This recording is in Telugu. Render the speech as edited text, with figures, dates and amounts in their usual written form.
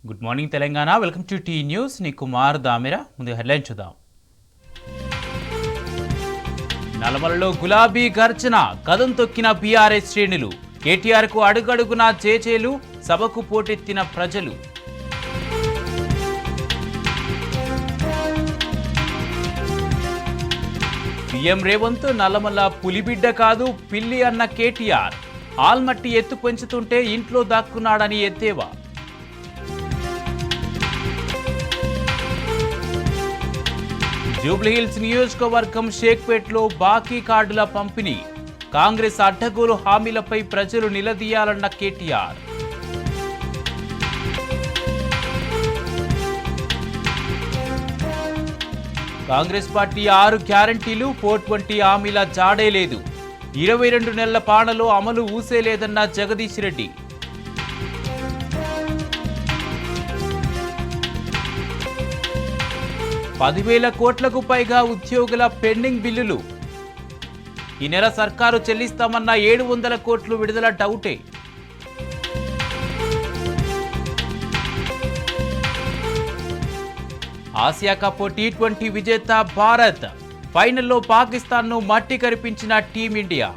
Good morning Telangana. Welcome to T News. నీ కుమార్ దామిరా. ముందు హెడ్లైన్ చూద్దాం. నల్లమలలో గులాబీ గర్జన, కదం తొక్కిన బీఆర్ఎస్ శ్రేణులు. కేటీఆర్కు అడుగడుగునా జేజేలు, సభకు పోటెత్తిన ప్రజలు. సీఎం రేవంత్ నల్లమల్ల పులిబిడ్డ కాదు పిల్లి అన్న కేటీఆర్. ఆల్మట్టి ఎత్తు పెంచుతుంటే ఇంట్లో దాక్కున్నాడని ఎద్దేవా. జూబ్లీహిల్స్ నియోజకవర్గం షేక్పేట్లో బాకీ కార్డుల పంపిణీ. కాంగ్రెస్ అడ్డగోలు హామీలపై ప్రజలు నిలదీయాలన్న కేటీఆర్. కాంగ్రెస్ పార్టీ 6 గ్యారంటీలు 420 హామీల జాడే లేదు. 22 నెలల పాలనలో అమలు ఊసేలేదన్న జగదీష్ రెడ్డి. ₹10,000 కోట్లకు పైగా ఉద్యోగుల పెండింగ్ బిల్లులు. ఈ నెల సర్కారు చెల్లిస్తామన్న 700 కోట్లు విడుదల డౌటే. ఆసియా కప్ T20 విజేత భారత్. ఫైనల్లో పాకిస్తాన్ను మట్టి కరిపించిన టీమిండియా.